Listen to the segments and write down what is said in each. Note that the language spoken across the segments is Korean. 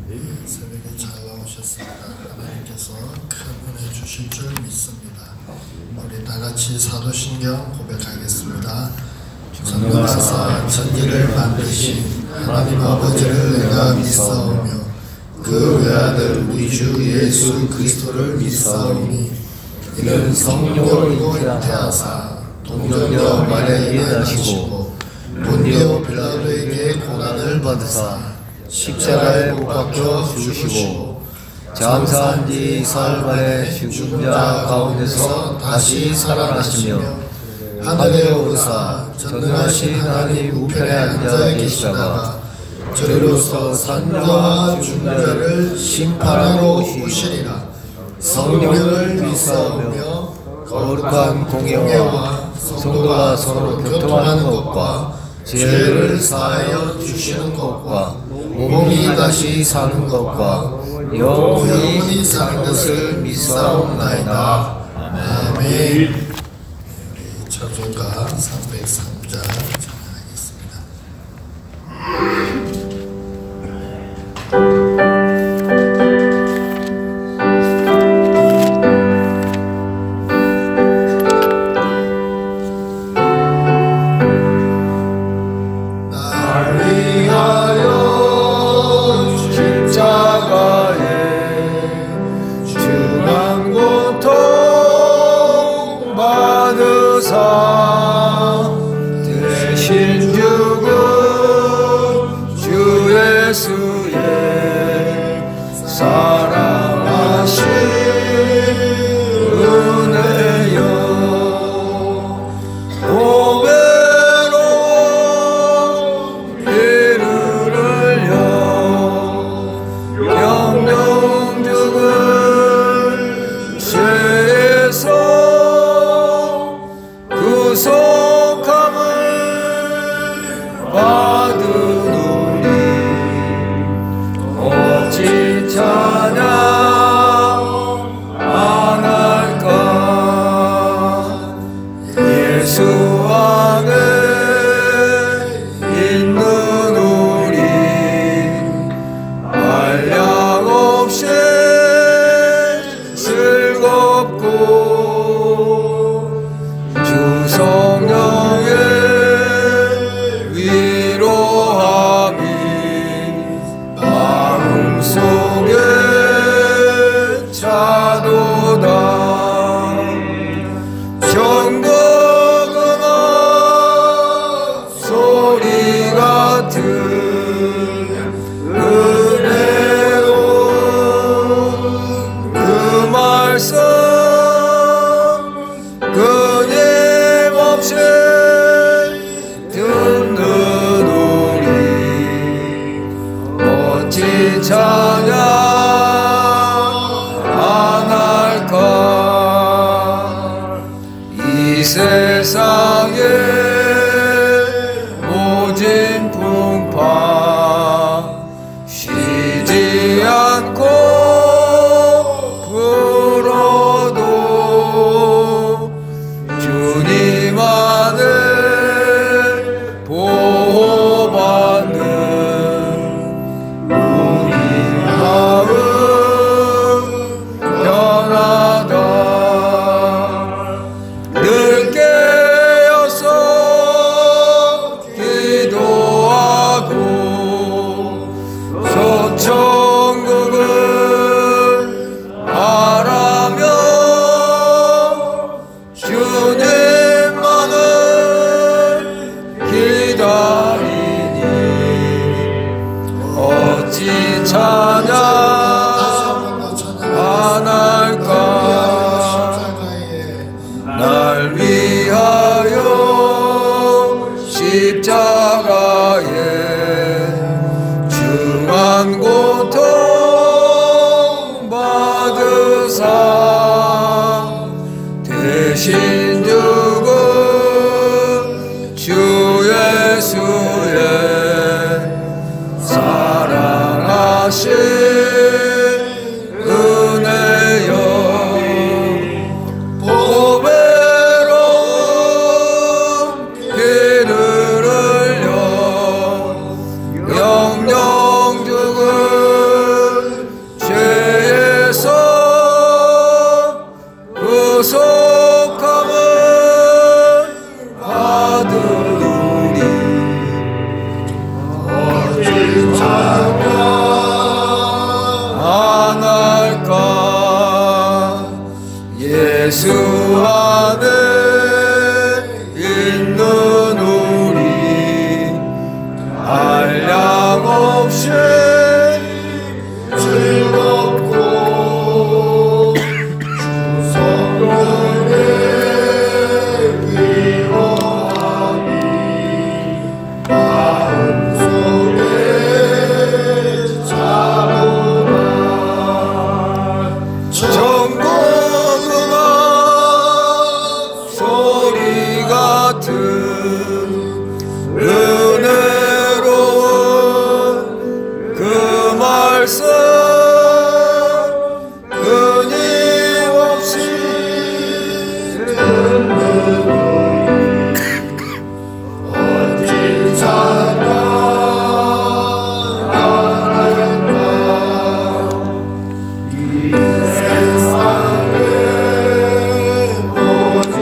새벽에 잘 나오셨습니다. 하나님께서 큰 은혜 주실 줄 믿습니다. 우리 다 같이 사도신경 고백하겠습니다. 전능하사 천지를 만드신 하나님 아버지를 내가 믿사오며 그 외아들 우리 주 예수 그리스도를 믿사오니 이는 성령으로 잉태하사 동정녀 마리아에게 나시고 본디오 빌라도에게 고난을 받으사 십자가에 못 박혀 죽으시고 장사한 지 사흘 만에 죽은 자 가운데서 다시 살아나시며 하늘에 오르사 전능하신 하나님 우편에 앉아 계시다가 저리로서 산자와 죽은 자를 심판하러 오시리라. 성령을 믿사오며 거룩한 공예와 성도가 서로 교통하는 것과 죄를 사하여 주시는 것과 몸이 다시 사는 것과 영원히 사는 것을 믿사옵나이다. 아멘. 우리 저주가 303자 찬양하겠습니다. 대신 죽은 주 예수의 사랑하신 은혜여 고배로운 피를 흘려 영영 죽은 죄에서 구속함을 받은 우리 어찌 찬양 안 할까. 예수 안에 있는 우리 한량 없이 즐겁고 주 성령의 위로함이 마음속에 차도다. 전국 음악 소리 같은 은혜로운 그 말씀 끊임없이 듣는 우리 어찌 찬양 안 할까. 이 세상에 모진 풍파 쉬지 않고 불어도 주님 안에 보호받는 우리 마음 편하다. 늘 깨어서 기도하고 소천국을 바라며 주님만을 기다리니 어찌 찬양 안 할까. 날 위하여 십자가에 중한 고통 받으사 대신 죽은 주 예수의 사랑하신 은혜여 보배로운 피를 흘려 영영 죽은 말씀 끊임없이 어디 찬양할까 이 세상에 오직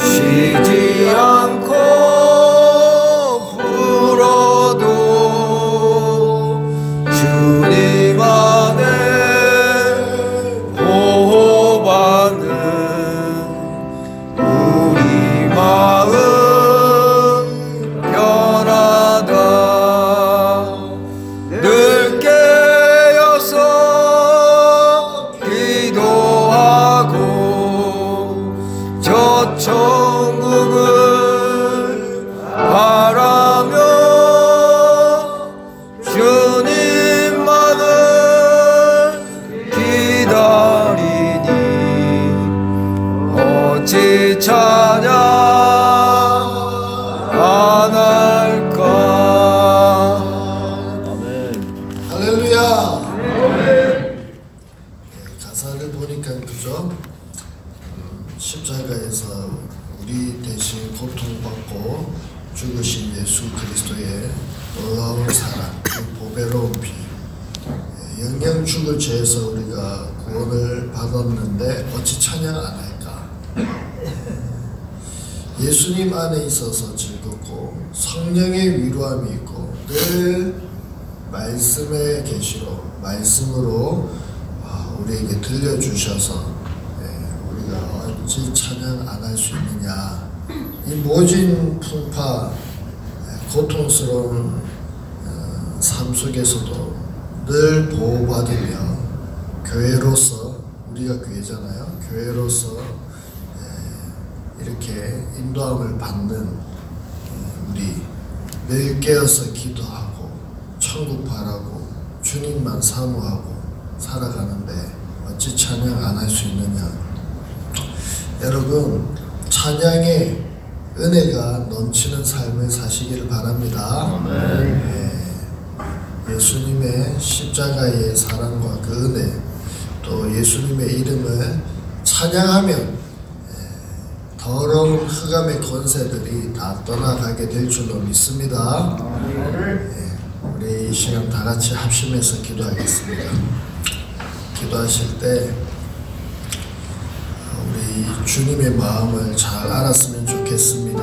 쉬지 않고 불어도 주님 안에 보호받는 우리 마음 변하다. 늘 깨어서 기도하고 저 천국을 바라며 주님만을 기다리니 어찌 찬양 안 할까. 할렐루야. 가사를 보니까 그죠? 십자가에서 우리 대신 고통받고 죽으신 예수 그리스도의 놀라운 사랑, 그 보배로운 피, 영영 죽을 죄에서 우리가 구원을 받았는데 어찌 찬양 안 할까? 예수님 안에 있어서 즐겁고 성령의 위로함이 있고 늘 말씀의 계시로 말씀으로 우리에게 들려주셔서 우리가 어찌 찬양 안 할 수 있느냐. 이 모진 풍파 고통스러운 삶 속에서도 늘 보호받으며 교회로서 우리가 교회잖아요. 교회로서 이렇게 인도함을 받는 우리 늘 깨어서 기도하고 천국 바라고 주님만 사모하고 살아가는데 어찌 찬양 안 할 수 있느냐. 여러분 찬양의 은혜가 넘치는 삶을 사시기를 바랍니다. 예수님의 십자가의 사랑과 그 은혜 또 예수님의 이름을 찬양하면 더러운 흑암의 권세들이 다 떠나가게 될 줄로 믿습니다. 우리 이 시간 다 같이 합심해서 기도하겠습니다. 기도하실 때 우리 주님의 마음을 잘 알았으면 좋겠습니다.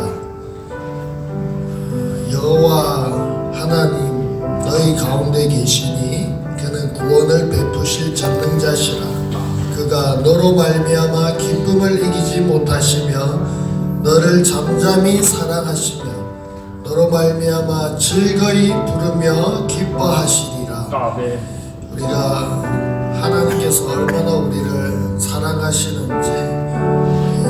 여호와 하나님 너희 가운데 계시니 그는 구원을 베푸실 전능자시라. 그가 너로 말미암아 기쁨을 이기지 못하시며 너를 잠잠히 사랑하시며 너로 말미암아 즐거이 부르며 기뻐하시리라. 우리가 하나님께서 얼마나 우리를 사랑하시는지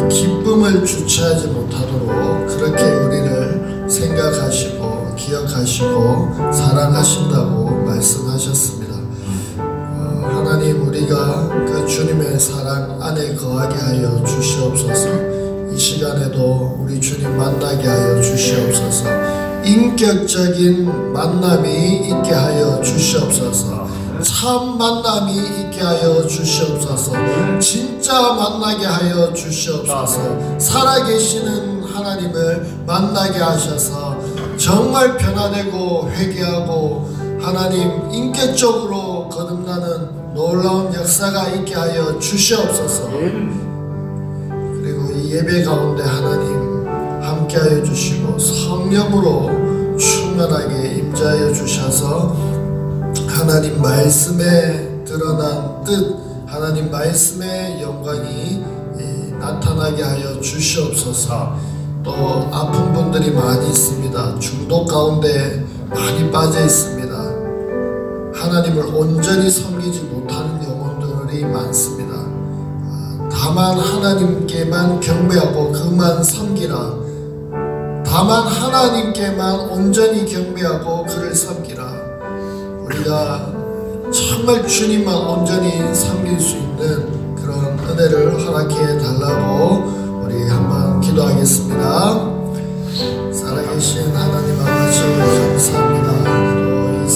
기쁨을 주체하지 못하도록 그렇게 우리를 생각하시고 기억하시고 사랑하신다고 말씀하셨습니다. 하나님 우리가 그 주님의 사랑 안에 거하게 하여 주시옵소서. 이 시간에도 우리 주님 만나게 하여 주시옵소서. 인격적인 만남이 있게 하여 주시옵소서. 참 만남이 있게 하여 주시옵소서. 진짜 만나게 하여 주시옵소서. 살아계시는 하나님을 만나게 하셔서 정말 변화되고 회개하고 하나님 인격적으로 거듭나는 놀라운 역사가 있게 하여 주시옵소서. 그리고 이 예배 가운데 하나님 함께하여 주시고 성령으로 충만하게 임재하여 주셔서 하나님 말씀에 드러난 뜻 하나님 말씀의 영광이 나타나게 하여 주시옵소서. 또 아픈 분들이 많이 있습니다. 중독 가운데 많이 빠져 있습니다. 하나님을 온전히 섬기지 못하는 영혼들이 많습니다. 다만 하나님께만 경배하고 그만 섬기라. 다만 하나님께만 온전히 경배하고 그를 섬기라. 우리가 정말 주님만 온전히 섬길 수 있는 그런 은혜를 허락해 달라고 우리 한번 기도하겠습니다. 살아계신 하나님 아버지 감사합니다. 또 이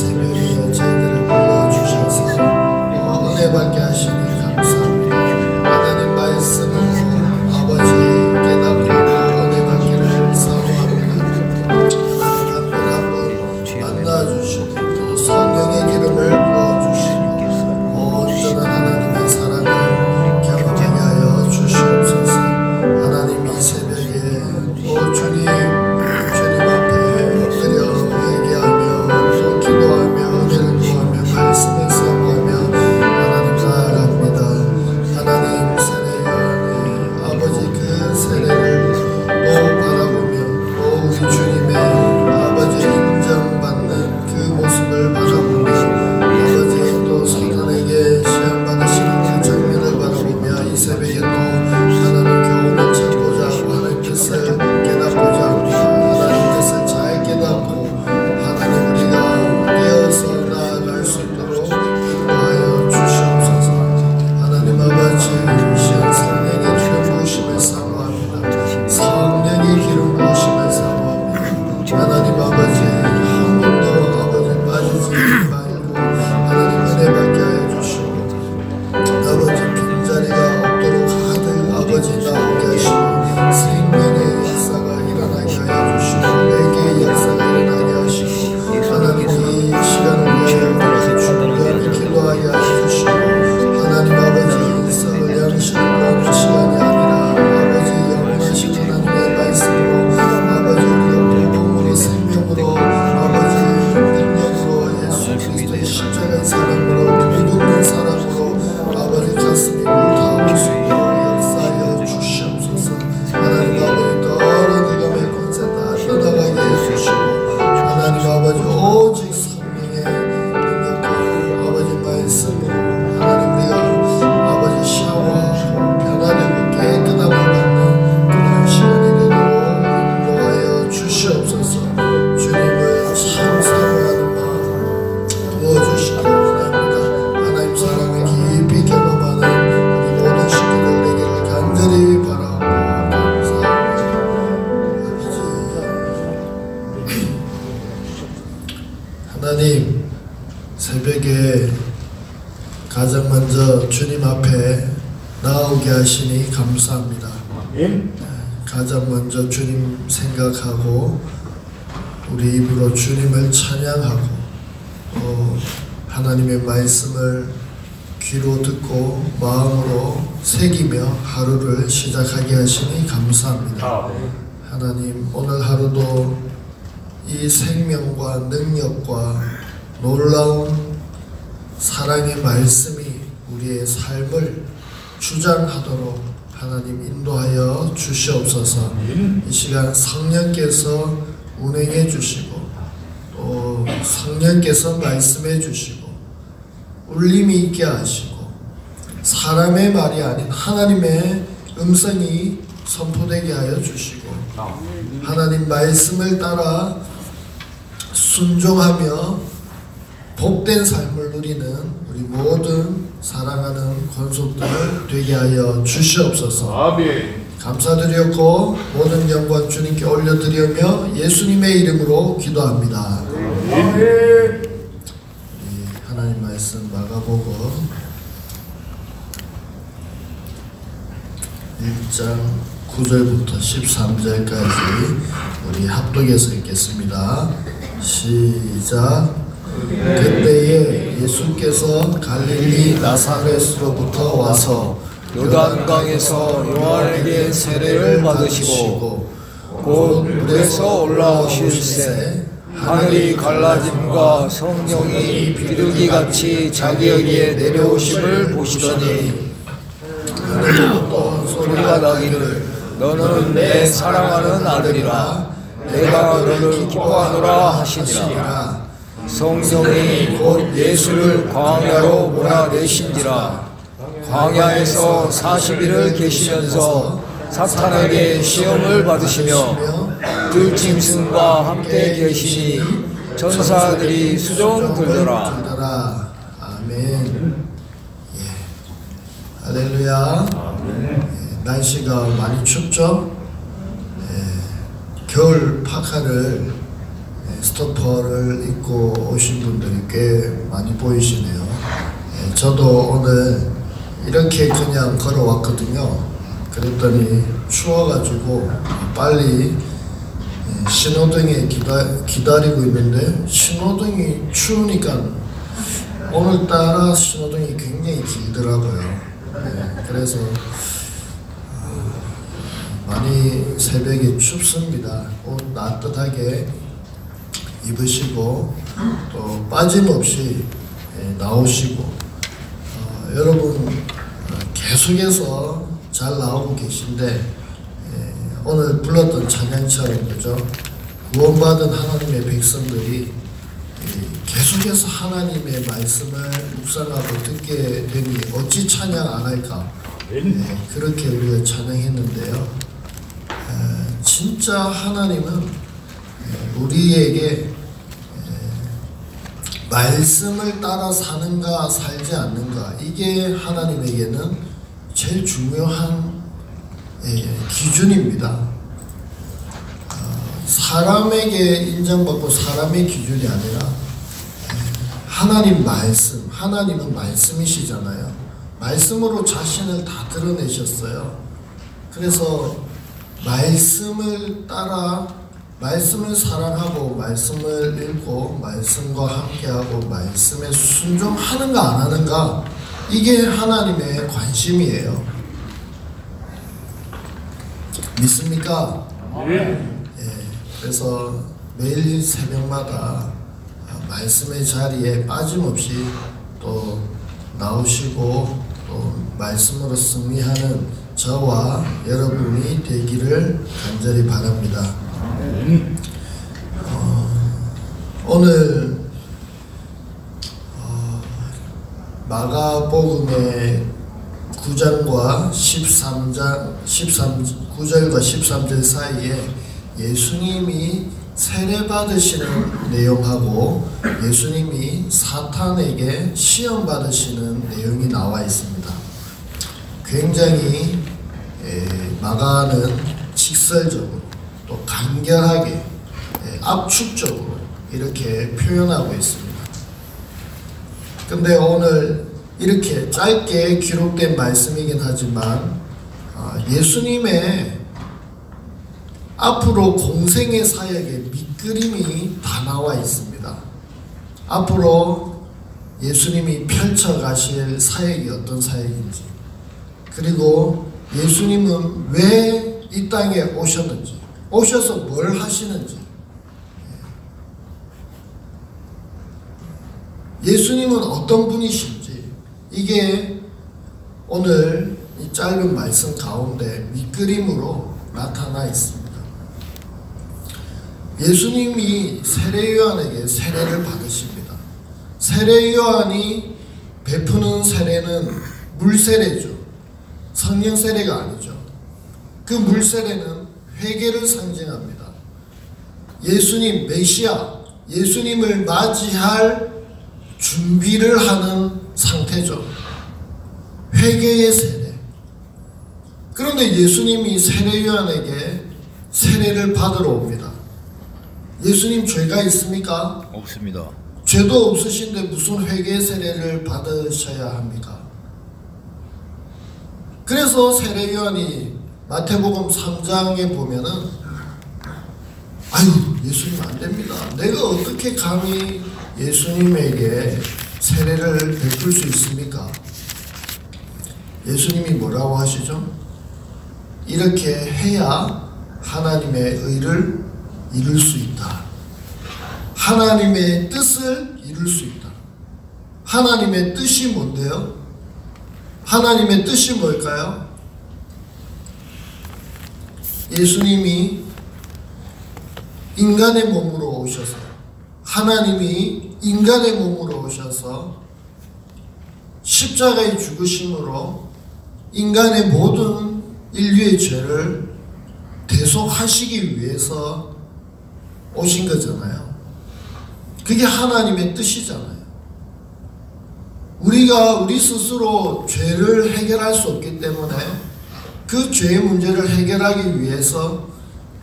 하나님, 새벽에 가장 먼저 주님 앞에 나오게 하시니 감사합니다. 가장 먼저 주님 생각하고 우리 입으로 주님을 찬양하고 하나님의 말씀을 귀로 듣고 마음으로 새기며 하루를 시작하게 하시니 감사합니다. 하나님, 오늘 하루도 이 생명과 능력과 놀라운 사랑의 말씀이 우리의 삶을 주장하도록 하나님 인도하여 주시옵소서. 이 시간 성령께서 운행해 주시고 또 성령께서 말씀해 주시고 울림이 있게 하시고 사람의 말이 아닌 하나님의 음성이 선포되게 하여 주시고 하나님 말씀을 따라 순종하며 복된 삶을 누리는 우리 모든 사랑하는 권속들 되게 하여 주시옵소서. 아멘. 감사드렸고 모든 영광 주님께 올려드리며 예수님의 이름으로 기도합니다. 아멘. 하나님 말씀 마가복음 1장 9절부터 13절까지 우리 합독해서 읽겠습니다. 시작. 그때에 예수께서 갈릴리 나사렛으로부터 와서 요단강에서 요한에게 세례를 받으시고 곧 물에서 올라오실새 하늘이 갈라짐과 성령이 비둘기같이 자기에게 내려오심을 보시더니 하늘로부터 소리가 나기를 너는 내 사랑하는 아들이라 내가 너를 기뻐하노라 하시니라. 성령이 곧 예수를 광야로 몰아내신지라. 광야에서 40일을 계시면서 사탄에게 시험을 받으시며 들짐승과 함께 계시니 천사들이 수종 들더라. 아멘. 할렐루야. 날씨가 많이 춥죠? 겨울 파카를 스토퍼를 입고 오신 분들이 꽤 많이 보이시네요. 저도 오늘 이렇게 그냥 걸어왔거든요. 그랬더니 추워가지고 빨리 신호등에 기다리고 있는데 신호등이 추우니까 오늘따라 신호등이 굉장히 길더라고요. 그래서 많이 새벽에 춥습니다. 옷 따뜻하게 입으시고 또 빠짐없이 나오시고 여러분 계속해서 잘 나오고 계신데 오늘 불렀던 찬양처럼 그죠? 구원받은 하나님의 백성들이 계속해서 하나님의 말씀을 묵상하고 듣게 되니 어찌 찬양 안 할까? 그렇게 우리가 찬양했는데요. 진짜 하나님은 우리에게 말씀을 따라 사는가 살지 않는가, 이게 하나님에게는 제일 중요한 기준입니다. 사람에게 인정받고 사람의 기준이 아니라 하나님 말씀, 하나님은 말씀이시잖아요. 말씀으로 자신을 다 드러내셨어요. 그래서 말씀을 따라, 말씀을 사랑하고 말씀을 읽고 말씀과 함께하고 말씀에 순종하는가 안 하는가, 이게 하나님의 관심이에요. 믿습니까? 그래서 매일 새벽마다 말씀의 자리에 빠짐없이 또 나오시고 또 말씀으로 승리하는 저와 여러분이 되기를 간절히 바랍니다. 오늘 마가복음의 9장과 9절과 13절 사이에 예수님이 세례받으시는 내용하고 예수님이 사탄에게 시험 받으시는 내용이 나와 있습니다. 굉장히 마가는 직설적으로 또 간결하게 압축적으로 이렇게 표현하고 있습니다. 근데 오늘 이렇게 짧게 기록된 말씀이긴 하지만 예수님의 앞으로 공생의 사역의 밑그림이 다 나와 있습니다. 앞으로 예수님이 펼쳐가실 사역이 어떤 사역인지, 그리고 예수님은 왜 이 땅에 오셨는지, 오셔서 뭘 하시는지, 예수님은 어떤 분이신지, 이게 오늘 이 짧은 말씀 가운데 밑그림으로 나타나 있습니다. 예수님이 세례 요한에게 세례를 받으십니다. 세례 요한이 베푸는 세례는 물세례죠. 성령 세례가 아니죠. 그 물세례는 회개를 상징합니다. 예수님 메시아, 예수님을 맞이할 준비를 하는 상태죠. 회개의 세례. 그런데 예수님이 세례 요한에게 세례를 받으러 옵니다. 예수님 죄가 있습니까? 없습니다. 죄도 없으신데 무슨 회개의 세례를 받으셔야 합니까? 그래서 세례 요한이 마태복음 3장에 보면은 아유, 예수님 안 됩니다. 내가 어떻게 감히 예수님에게 세례를 베풀 수 있습니까? 예수님이 뭐라고 하시죠? 이렇게 해야 하나님의 의를 이룰 수 있다. 하나님의 뜻을 이룰 수 있다. 하나님의 뜻이 뭔데요? 하나님의 뜻이 뭘까요? 예수님이 인간의 몸으로 오셔서, 하나님이 인간의 몸으로 오셔서 십자가의 죽으심으로 인간의 모든 인류의 죄를 대속하시기 위해서 오신 거잖아요. 그게 하나님의 뜻이잖아요. 우리가 우리 스스로 죄를 해결할 수 없기 때문에 그 죄의 문제를 해결하기 위해서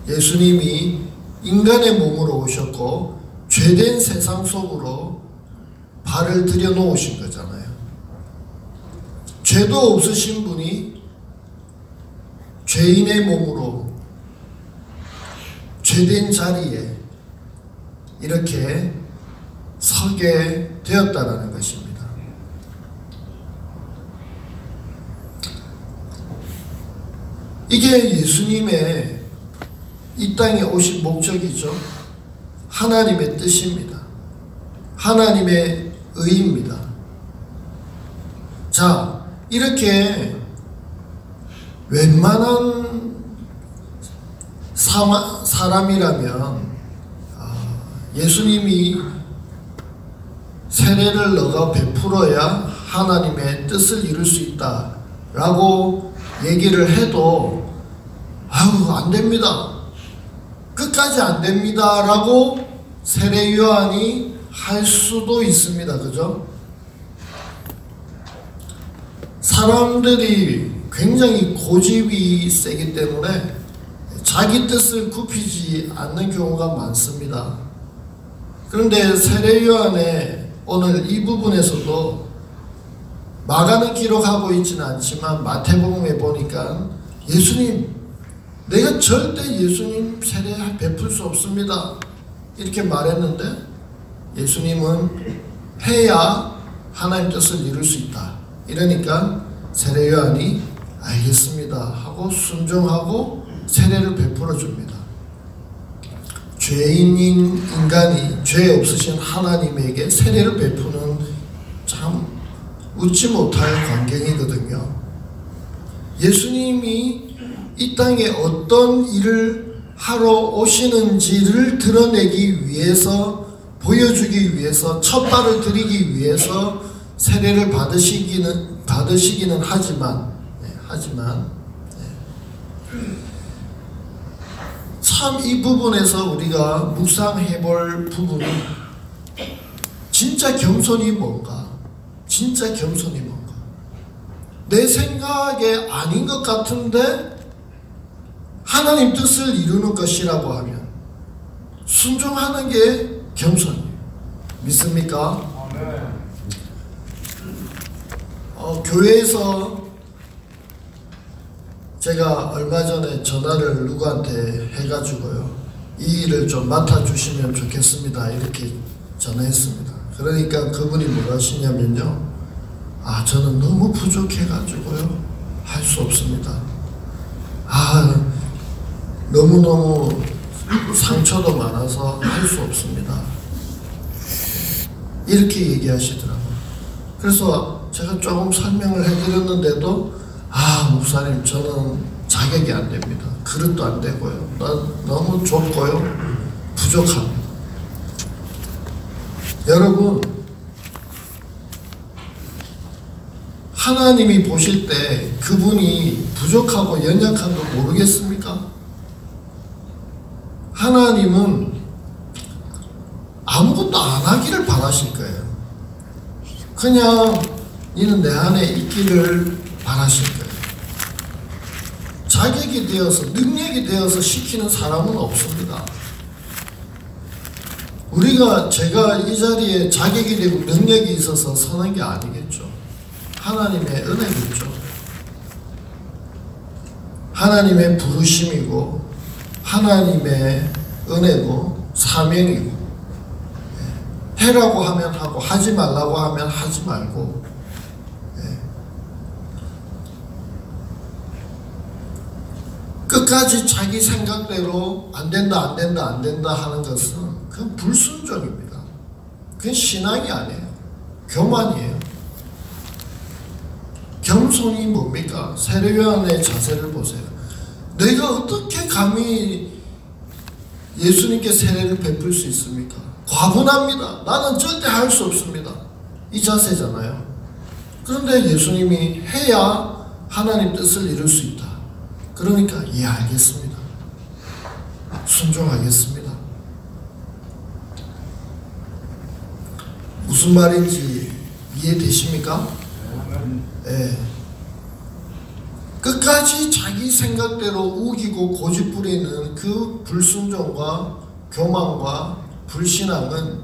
예수님이 인간의 몸으로 오셨고 죄된 세상 속으로 발을 들여놓으신 거잖아요. 죄도 없으신 분이 죄인의 몸으로 죄된 자리에 이렇게 서게 되었다는 것입니다. 이게 예수님의 이 땅에 오신 목적이죠. 하나님의 뜻입니다. 하나님의 의입니다. 자, 이렇게 웬만한 사람이라면 예수님이 세례를 너가 베풀어야 하나님의 뜻을 이룰 수 있다 라고 얘기를 해도 아유, 안 됩니다, 끝까지 안 됩니다 라고 세례 요한이 할 수도 있습니다. 그죠? 사람들이 굉장히 고집이 세기 때문에 자기 뜻을 굽히지 않는 경우가 많습니다. 그런데 세례 요한의 오늘 이 부분에서도 마가는 기록하고 있지는 않지만 마태복음에 보니까 예수님, 내가 절대 예수님 세례 베풀 수 없습니다 이렇게 말했는데 예수님은 해야 하나님 뜻을 이룰 수 있다 이러니까 세례 요한이 알겠습니다 하고 순종하고 세례를 베풀어 줍니다. 죄인인 인간이 죄 없으신 하나님에게 세례를 베푸는 참 웃지 못할 광경이거든요. 예수님이 이 땅에 어떤 일을 하러 오시는지를 드러내기 위해서, 보여주기 위해서, 첫 발을 들이기 위해서 세례를 받으시기는 하지만 참 이 부분에서 우리가 묵상해 볼 부분은 진짜 겸손이 뭔가, 진짜 겸손이 뭔가, 내 생각에 아닌 것 같은데 하나님 뜻을 이루는 것이라고 하면 순종하는 게 겸손이에요. 믿습니까? 교회에서 제가 얼마 전에 전화를 누구한테 해가지고요, 이 일을 좀 맡아주시면 좋겠습니다 이렇게 전화했습니다. 그러니까 그분이 뭐라 하시냐면요, 저는 너무 부족해가지고요 할 수 없습니다. 너무너무 상처도 많아서 할 수 없습니다 이렇게 얘기하시더라고요. 그래서 제가 조금 설명을 해드렸는데도 목사님, 저는 자격이 안 됩니다. 그릇도 안 되고요, 너무 좁고요, 부족합니다. 여러분, 하나님이 보실 때 그분이 부족하고 연약한 거 모르겠습니까? 하나님은 아무것도 안 하기를 바라실 거예요. 그냥 너는 내 안에 있기를 바라실 거예요. 자격이 되어서, 능력이 되어서 시키는 사람은 없습니다. 제가 이 자리에 자격이 되고 능력이 있어서 서는 게 아니겠죠. 하나님의 은혜겠죠. 하나님의 부르심이고 하나님의 은혜고 사명이고, 해라고 하면 하고 하지 말라고 하면 하지 말고, 끝까지 자기 생각대로 안 된다 하는 것은 그건 불순종입니다. 그건 신앙이 아니에요. 교만이에요. 겸손이 뭡니까? 세례요한의 자세를 보세요. 내가 어떻게 감히 예수님께 세례를 베풀 수 있습니까? 과분합니다. 나는 절대 할 수 없습니다. 이 자세잖아요. 그런데 예수님이 해야 하나님 뜻을 이룰 수 있다. 그러니까 알겠습니다. 순종하겠습니다. 무슨 말인지 이해되십니까? 네. 끝까지 자기 생각대로 우기고 고집부리는 그 불순종과 교만과 불신앙은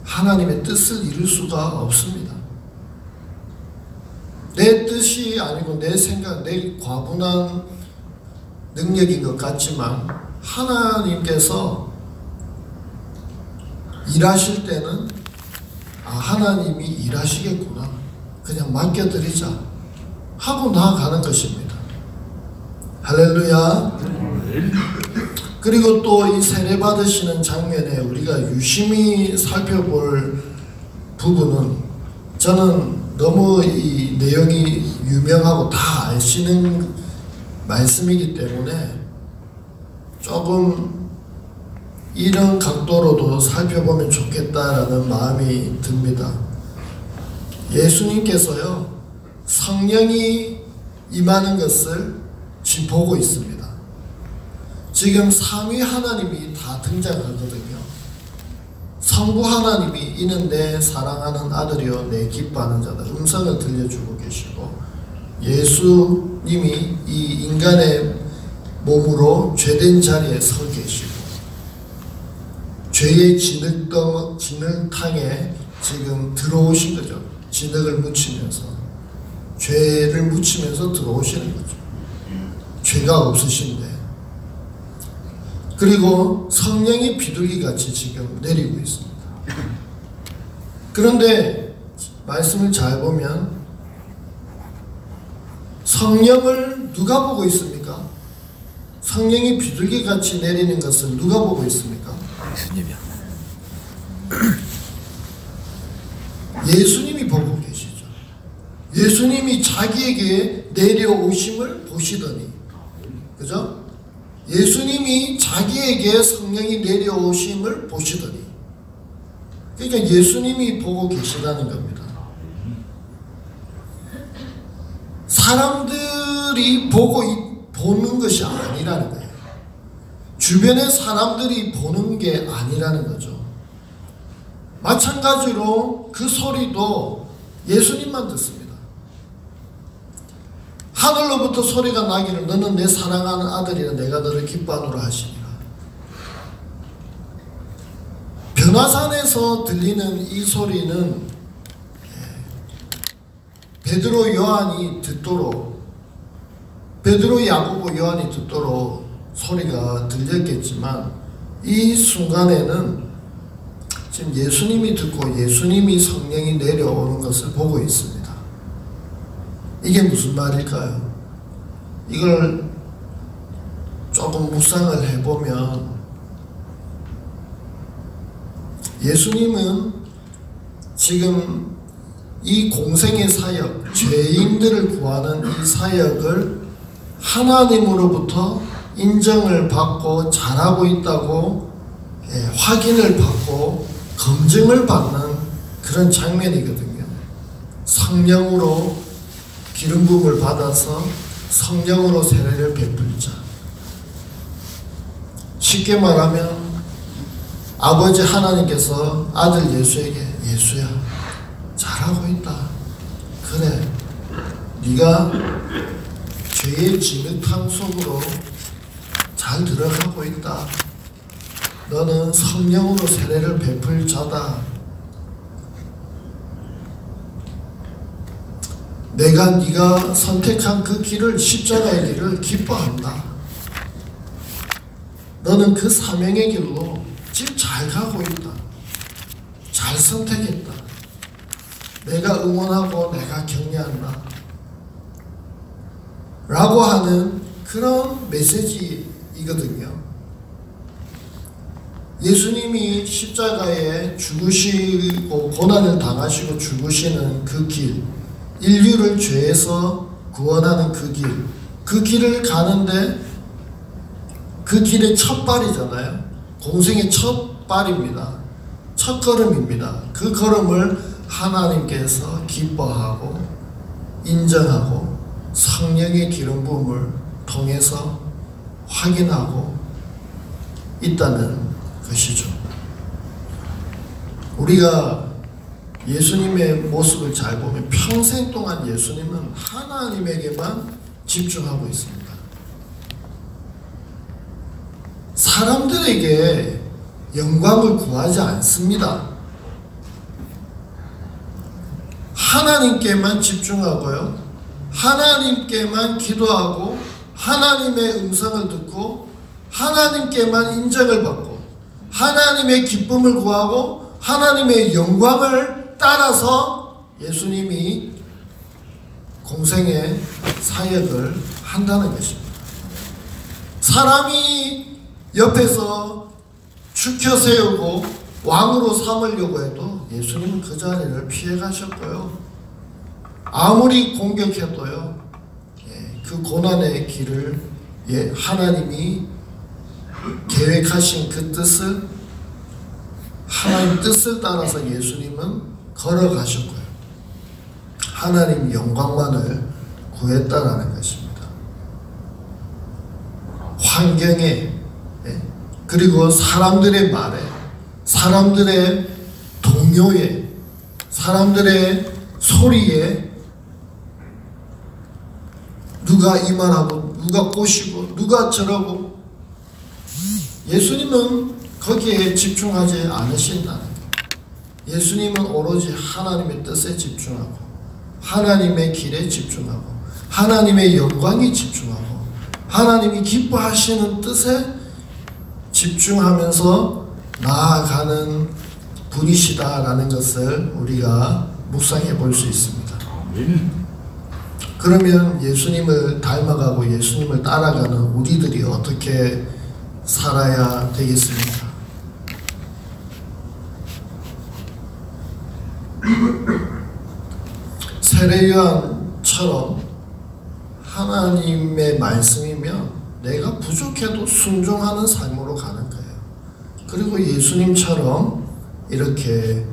하나님의 뜻을 이룰 수가 없습니다. 내 뜻이 아니고 내 생각, 내 과분한 능력인 것 같지만 하나님께서 일하실 때는 하나님이 일하시겠구나, 그냥 맡겨드리자 하고 나아가는 것입니다. 할렐루야. 그리고 또 이 세례 받으시는 장면에 우리가 유심히 살펴볼 부분은, 저는 너무 이 내용이 유명하고 다 아시는 말씀이기 때문에 조금 이런 각도로도 살펴보면 좋겠다라는 마음이 듭니다. 예수님께서요, 성령이 임하는 것을 지금 보고 있습니다. 지금 삼위 하나님이 다 등장하거든요. 성부 하나님이 이는 내 사랑하는 아들이요 내 기뻐하는 자다 음성을 들려주고 계시고, 예수님이 이 인간의 몸으로 죄된 자리에 서 계시고, 죄의 진흙탕에 지금 들어오신 거죠. 진흙을 묻히면서, 죄를 묻히면서 들어오시는 거죠. 죄가 없으신데. 그리고 성령이 비둘기같이 지금 내리고 있습니다. 그런데 말씀을 잘 보면 성령을 누가 보고 있습니까? 성령이 비둘기같이 내리는 것을 누가 보고 있습니까? 예수님이요. 예수님이 보고 계시죠. 예수님이 자기에게 내려오심을 보시더니, 그죠? 예수님이 자기에게 성령이 내려오심을 보시더니, 그러니까 예수님이 보고 계시다는 겁니다. 사람들이 보는 것이 아니라는 거예요. 주변의 사람들이 보는 게 아니라는 거죠. 마찬가지로 그 소리도 예수님만 듣습니다. 하늘로부터 소리가 나기를 너는 내 사랑하는 아들이라 내가 너를 기뻐하노라 하시니라. 연화산에서 들리는 이 소리는 베드로 요한이 듣도록, 베드로 야고보 요한이 듣도록 소리가 들렸겠지만 이 순간에는 지금 예수님이 듣고 예수님이 성령이 내려오는 것을 보고 있습니다. 이게 무슨 말일까요? 이걸 조금 묵상을 해보면 예수님은 지금 이 공생의 사역, 죄인들을 구하는 이 사역을 하나님으로부터 인정을 받고 잘하고 있다고 확인을 받고 검증을 받는 그런 장면이거든요. 성령으로 기름 부음을 받아서 성령으로 세례를 베풀자. 쉽게 말하면 아버지 하나님께서 아들 예수에게, 예수야 잘하고 있다. 그래, 네가 죄의 진흙탕 속으로 잘 들어가고 있다. 너는 성령으로 세례를 베풀 자다. 내가 네가 선택한 그 길을, 십자가의 길을 기뻐한다. 너는 그 사명의 길로 지금 잘 가고 있다. 잘 선택했다. 내가 응원하고 내가 격려한다. 라고 하는 그런 메시지이거든요. 예수님이 십자가에 죽으시고 고난을 당하시고 죽으시는 그 길, 인류를 죄에서 구원하는 그 길, 그 길을 가는데 그 길의 첫 발이잖아요. 공생의 첫 발입니다. 첫 걸음입니다. 그 걸음을 하나님께서 기뻐하고 인정하고 성령의 기름 부음을 통해서 확인하고 있다는 것이죠. 우리가 예수님의 모습을 잘 보면 평생 동안 예수님은 하나님에게만 집중하고 있습니다. 사람들에게 영광을 구하지 않습니다. 하나님께만 집중하고요. 하나님께만 기도하고 하나님의 음성을 듣고 하나님께만 인정을 받고 하나님의 기쁨을 구하고 하나님의 영광을 따라서 예수님이 공생의 사역을 한다는 것입니다. 사람이 옆에서 축혀 세우고 왕으로 삼으려고 해도 예수님은 그 자리를 피해 가셨고요. 아무리 공격해도요, 그 고난의 길을 하나님이 계획하신 그 뜻을, 하나님 뜻을 따라서 예수님은 걸어가셨고요. 하나님 영광만을 구했다라는 것입니다. 환경에, 그리고 사람들의 말에, 사람들의 동요에, 사람들의 소리에 누가 이 말하고 누가 꼬시고 누가 저러고 예수님은 거기에 집중하지 않으신다는 거예요. 예수님은 오로지 하나님의 뜻에 집중하고 하나님의 길에 집중하고 하나님의 영광에 집중하고 하나님이 기뻐하시는 뜻에 집중하면서 나아가는 분이시다라는 것을 우리가 묵상해 볼 수 있습니다. 그러면 예수님을 닮아가고 예수님을 따라가는 우리들이 어떻게 살아야 되겠습니까? 세례요한처럼 하나님의 말씀이면 내가 부족해도 순종하는 삶으로 가는 거예요. 그리고 예수님처럼 이렇게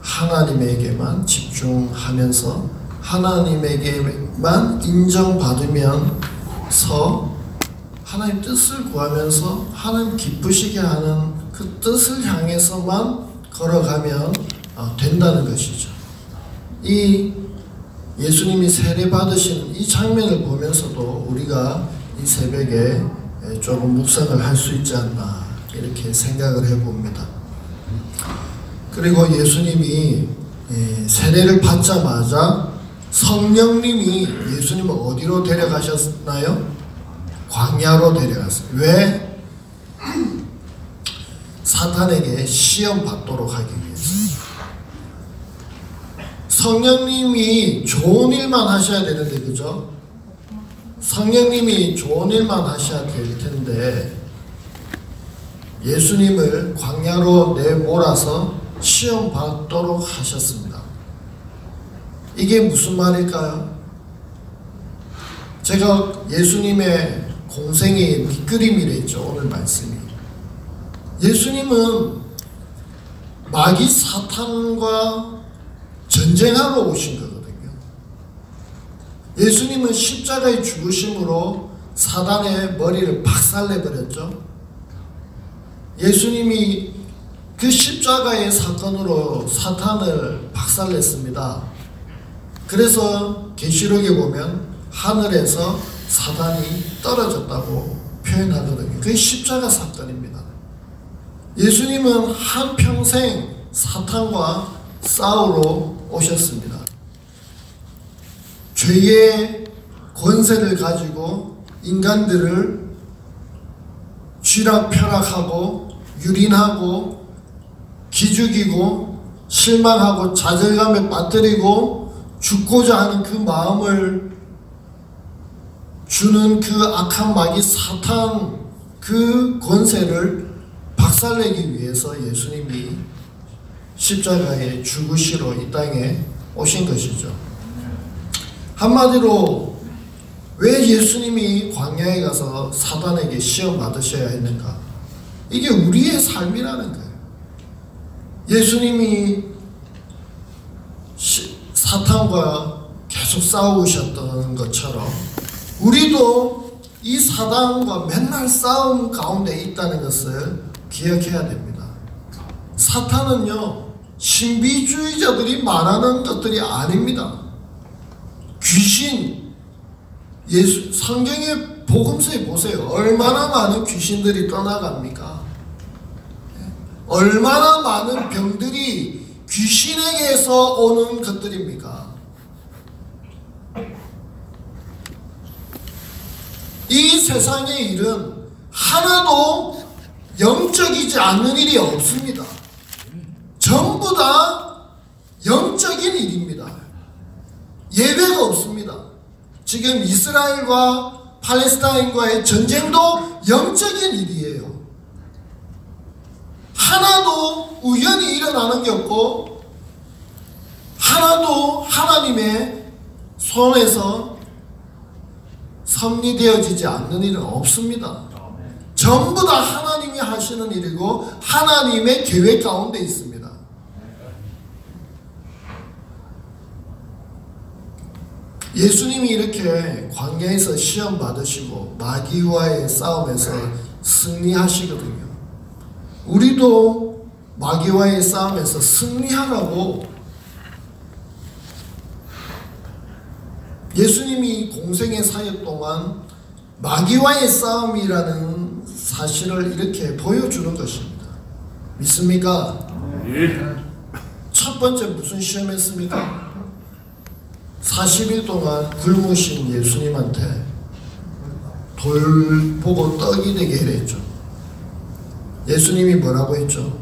하나님에게만 집중하면서 하나님에게만 인정받으면서 하나님 뜻을 구하면서 하나님 기쁘시게 하는 그 뜻을 향해서만 걸어가면 된다는 것이죠. 이 예수님이 세례 받으시는 이 장면을 보면서도 우리가 이 새벽에 조금 묵상을 할 수 있지 않나 이렇게 생각을 해봅니다. 그리고 예수님이 세례를 받자마자 성령님이 예수님을 어디로 데려가셨나요? 광야로 데려갔어요. 왜? 사탄에게 시험 받도록 하기 위해서. 성령님이 좋은 일만 하셔야 되는데, 그죠? 성령님이 좋은 일만 하셔야 될 텐데 예수님을 광야로 내몰아서 시험 받도록 하셨습니다. 이게 무슨 말일까요? 제가 예수님의 공생의 밑그림이랬죠, 오늘 말씀이. 예수님은 마귀 사탄과 전쟁하러 오신 거거든요. 예수님은 십자가의 죽으심으로 사단의 머리를 박살내버렸죠. 예수님이 그 십자가의 사건으로 사탄을 박살냈습니다. 그래서 계시록에 보면 하늘에서 사단이 떨어졌다고 표현하거든요. 그게 십자가 사건입니다. 예수님은 한평생 사탄과 싸우러 오셨습니다. 죄의 권세를 가지고 인간들을 쥐락펴락하고 유린하고 기죽이고 실망하고 좌절감에 빠뜨리고 죽고자 하는 그 마음을 주는 그 악한 마귀 사탄 그 권세를 박살내기 위해서 예수님이 십자가에 죽으시러 이 땅에 오신 것이죠. 한마디로 왜 예수님이 광야에 가서 사단에게 시험 받으셔야 했는가? 이게 우리의 삶이라는 거예요. 예수님이 사탄과 계속 싸우셨던 것처럼 우리도 이 사단과 맨날 싸움 가운데 있다는 것을 기억해야 됩니다. 사탄은요, 신비주의자들이 말하는 것들이 아닙니다. 귀신, 성경의 복음서에 보세요. 얼마나 많은 귀신들이 떠나갑니까? 얼마나 많은 병들이 귀신에게서 오는 것들입니까? 이 세상의 일은 하나도 영적이지 않는 일이 없습니다. 전부 다 영적인 일입니다. 예외가 없습니다. 지금 이스라엘과 팔레스타인과의 전쟁도 영적인 일이에요. 하나도 우연히 일어나는 게 없고 하나도 하나님의 손에서 섭리되어지지 않는 일은 없습니다. 전부 다 하나님이 하시는 일이고 하나님의 계획 가운데 있습니다. 예수님이 이렇게 광야에서 시험 받으시고 마귀와의 싸움에서 승리하시거든요. 우리도 마귀와의 싸움에서 승리하라고 예수님이 공생의 사역 동안 마귀와의 싸움이라는 사실을 이렇게 보여주는 것입니다. 믿습니까? 첫 번째 무슨 시험했습니까? 40일 동안 굶으신 예수님한테 돌 보고 떡이 되게 해랬죠. 예수님이 뭐라고 했죠?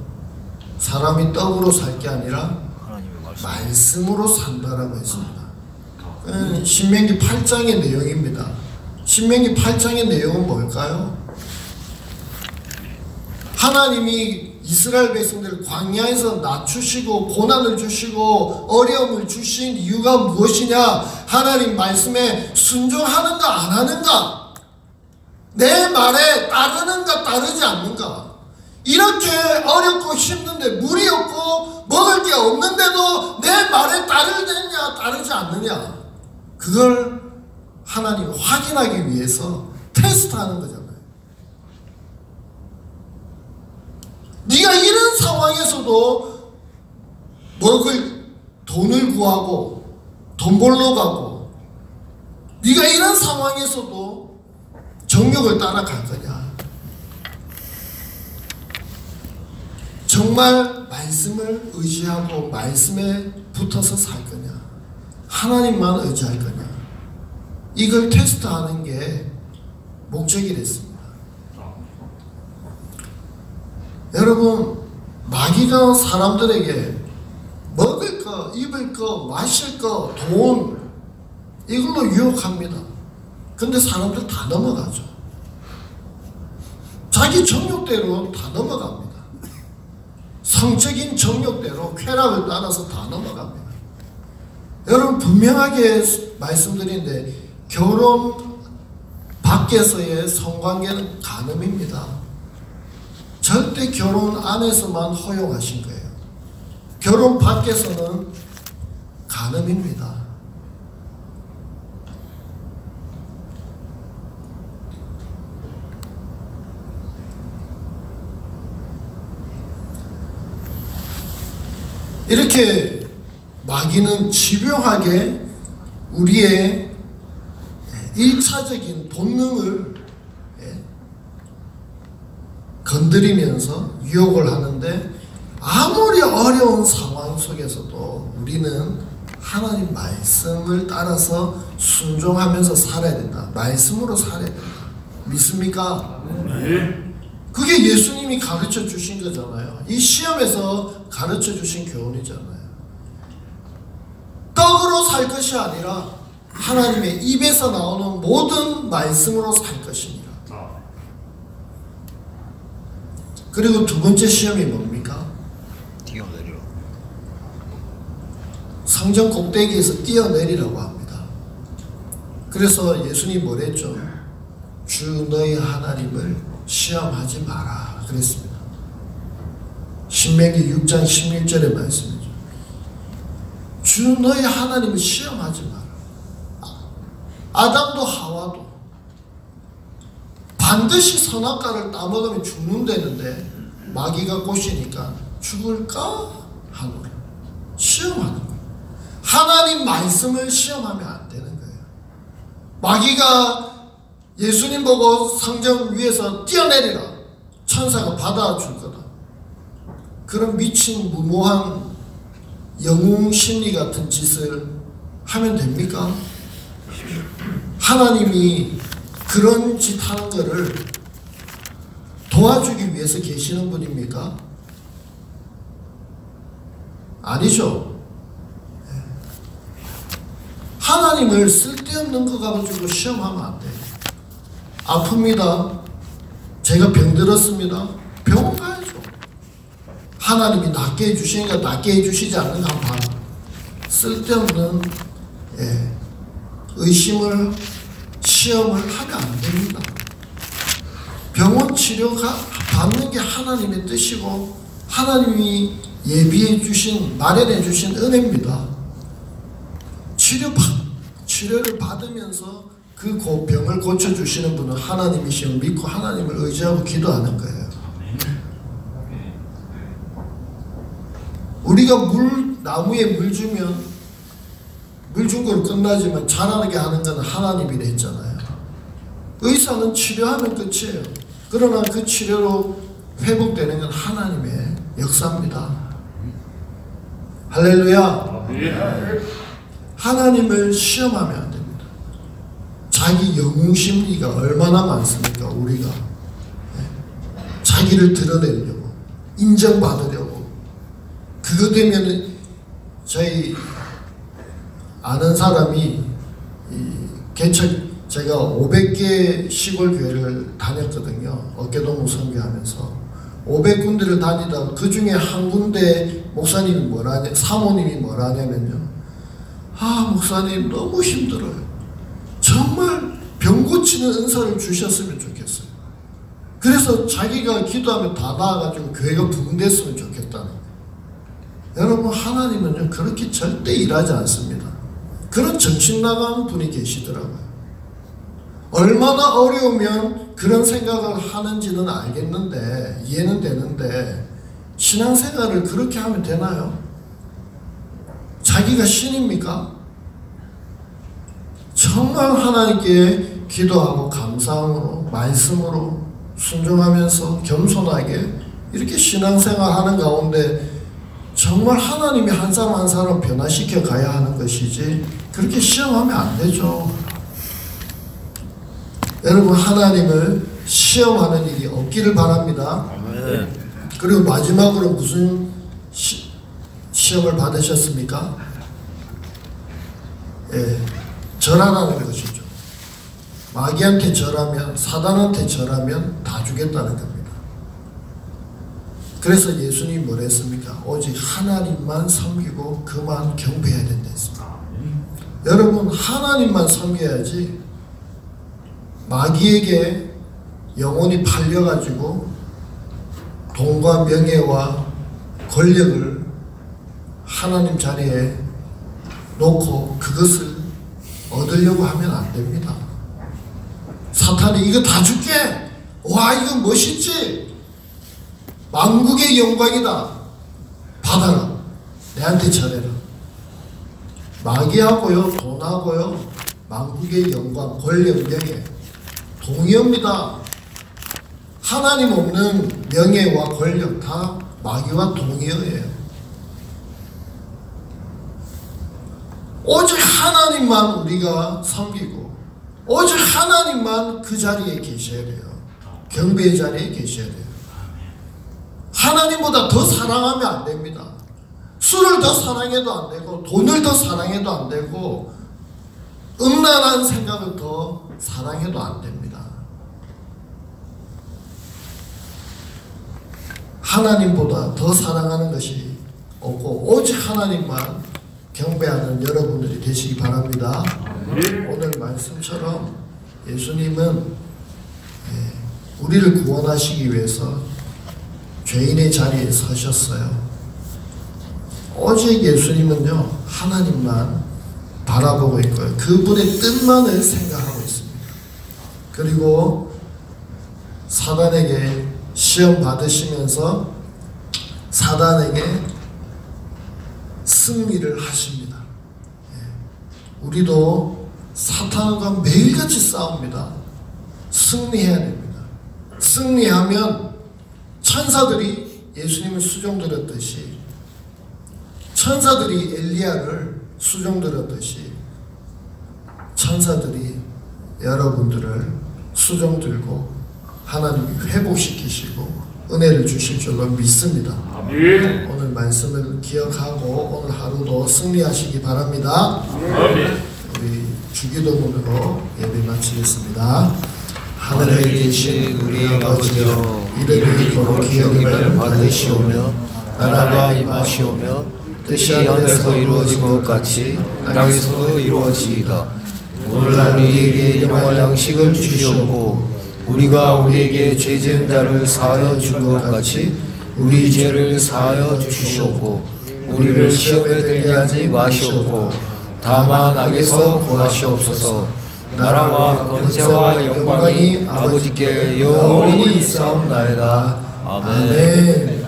사람이 떡으로 살 게 아니라 말씀으로 산다라고 했습니다. 신명기 8장의 내용입니다. 신명기 8장의 내용은 뭘까요? 하나님이 이스라엘 백성들을 광야에서 낮추시고 고난을 주시고 어려움을 주신 이유가 무엇이냐? 하나님 말씀에 순종하는가 안 하는가? 내 말에 따르는가 따르지 않는가? 이렇게 어렵고 힘든데 물이 없고 먹을 게 없는데도 내 말에 따르느냐 따르지 않느냐? 그걸 하나님 확인하기 위해서 테스트하는 거잖아요. 네가 이런 상황에서도 먹을 돈을 구하고 돈 벌러 가고 네가 이런 상황에서도 정욕을 따라갈 거냐? 정말 말씀을 의지하고 말씀에 붙어서 살 거냐, 하나님만 의지할 거냐, 이걸 테스트하는 게 목적이 됐습니다. 여러분, 마귀가 사람들에게 먹을 거, 입을 거, 마실 거, 돈, 이걸로 유혹합니다. 근데 사람들 다 넘어가죠. 자기 정욕대로 다 넘어갑니다. 성적인 정욕대로 쾌락을 따라서 다 넘어갑니다. 여러분, 분명하게 말씀드리는데 결혼 밖에서의 성관계는 간음입니다. 절대 결혼 안에서만 허용하신 거예요. 결혼 밖에서는 간음입니다. 이렇게 마귀는 집요하게 우리의 1차적인 본능을 건드리면서 유혹을 하는데, 아무리 어려운 상황 속에서도 우리는 하나님 말씀을 따라서 순종하면서 살아야 된다. 말씀으로 살아야 된다. 믿습니까? 네. 그게 예수님이 가르쳐 주신 거잖아요. 이 시험에서 가르쳐 주신 교훈이잖아요. 떡으로 살 것이 아니라 하나님의 입에서 나오는 모든 말씀으로 살 것이니라. 그리고 두 번째 시험이 뭡니까? 뛰어내려. 성전 꼭대기에서 뛰어내리라고 합니다. 그래서 예수님이 뭐랬죠? 주 너희 하나님을 시험하지 마라 그랬습니다. 신명기 6장 16절의 말씀이죠. 주 너희 하나님을 시험하지 마라. 아담도 하와도 반드시 선악과를 따먹으면 죽는다는데 마귀가 꼬시니까 죽을까 하노라. 시험하는 거예요. 하나님 말씀을 시험하면 안 되는 거예요. 마귀가 예수님 보고 성전 위에서 뛰어내리라, 천사가 받아줄 거다, 그런 미친 무모한 영웅 심리 같은 짓을 하면 됩니까? 하나님이 그런 짓 하는 거를 도와주기 위해서 계시는 분입니까? 아니죠. 하나님을 쓸데없는 거 가지고 시험하면 안 돼요. 아픕니다. 제가 병들었습니다. 병원 가야죠. 하나님이 낫게 해주시니까 낫게 해주시지 않는가 봐. 쓸데없는 의심을, 시험을 하면 안 됩니다. 병원 치료가 받는 게 하나님의 뜻이고 하나님이 예비해 주신, 마련해 주신 은혜입니다. 치료를 받으면서 그 병을 고쳐주시는 분은 하나님이심을 믿고 하나님을 의지하고 기도하는 거예요. 우리가 나무에 물 주면 물 준 거로 끝나지만 자라게 하는 건 하나님이라 했잖아요. 의사는 치료하면 끝이에요. 그러나 그 치료로 회복되는 건 하나님의 역사입니다. 할렐루야. 하나님을 시험하면 안 됩니다. 자기 영웅 심리가 얼마나 많습니까? 우리가 자기를 드러내려고, 인정받으려고. 그거 되면 저희 아는 사람이 제가 500개 시골 교회를 다녔거든요. 어깨동무 선교하면서 500군데를 다니다가 그 중에 한 군데 목사님이 사모님이 뭐라 하냐면요, 목사님 너무 힘들어요. 정말 병 고치는 은사를 주셨으면 좋겠어요. 그래서 자기가 기도하면 다 나아가지고 교회가 부흥됐으면 좋겠다는 거예요. 여러분, 하나님은요 그렇게 절대 일하지 않습니다. 그런 정신 나간 분이 계시더라고요. 얼마나 어려우면 그런 생각을 하는지는 알겠는데, 이해는 되는데, 신앙생활을 그렇게 하면 되나요? 자기가 신입니까? 정말 하나님께 기도하고 감사함으로, 말씀으로 순종하면서 겸손하게 이렇게 신앙생활 하는 가운데 정말 하나님이 한 사람 한 사람 변화시켜 가야 하는 것이지 그렇게 시험하면 안 되죠. 여러분, 하나님을 시험하는 일이 없기를 바랍니다. 그리고 마지막으로 무슨 시험을 받으셨습니까? 절하라는 것이죠. 마귀한테 절하면, 사단한테 절하면 다 주겠다는 겁니다. 그래서 예수님이 뭘 했습니까? 오직 하나님만 섬기고 그만 경배해야 된다 했습니다. 여러분, 하나님만 섬겨야지 마귀에게 영혼이 팔려가지고 돈과 명예와 권력을 하나님 자리에 놓고 그것을 얻으려고 하면 안 됩니다. 사탄이 이거 다 줄게! 와, 이거 멋있지? 만국의 영광이다. 받아라. 내한테 절해라. 마귀하고요, 돈하고요, 만국의 영광, 권력, 명예 동의합니다. 하나님 없는 명예와 권력 다 마귀와 동의어예요. 오직 하나님만 우리가 섬기고 오직 하나님만 그 자리에 계셔야 돼요. 경배의 자리에 계셔야 돼요. 하나님보다 더 사랑하면 안 됩니다. 술을 더 사랑해도 안 되고 돈을 더 사랑해도 안 되고 음란한 생각을 더 사랑해도 안 됩니다. 하나님보다 더 사랑하는 것이 없고 오직 하나님만 경배하는 여러분들이 되시기 바랍니다. 오늘 말씀처럼 예수님은 우리를 구원하시기 위해서 죄인의 자리에 서셨어요. 오직 예수님은요, 하나님만 바라보고 있고요. 그분의 뜻만을 생각하고 있습니다. 그리고 사단에게 시험 받으시면서 사단에게 승리를 하십니다. 우리도 사탄과 매일같이 싸웁니다. 승리해야 됩니다. 승리하면 천사들이 예수님을 수종들었듯이 천사들이 엘리야를 수종들었듯이 천사들이 여러분들을 수종들고 하나님이 회복시키시고 은혜를 주실 줄로 믿습니다. 오늘 말씀을 기억하고 오늘 하루도 승리하시기 바랍니다. 우리 주기도문으로 예배 마치겠습니다. 하늘에 계신 우리 아버지여, 이름이 거룩히 여김을 받으시오며 나라가 임하시오며 뜻이 하늘에서 이루어진 것 같이 땅에서도 이루어지이다. 오늘 우리에게 일용할 양식을 주시옵고 우리가 우리에게 죄 지은 자를 사하여 준 것 같이 우리 죄를 사하여 주시옵고 우리를 시험에 들게 하지 마시옵고 다만 악에서 구하시옵소서. 나라와 권세와 영광이 아버지께 영원히 있사옵나이다. 아멘.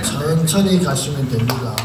천천히 가시면 됩니다.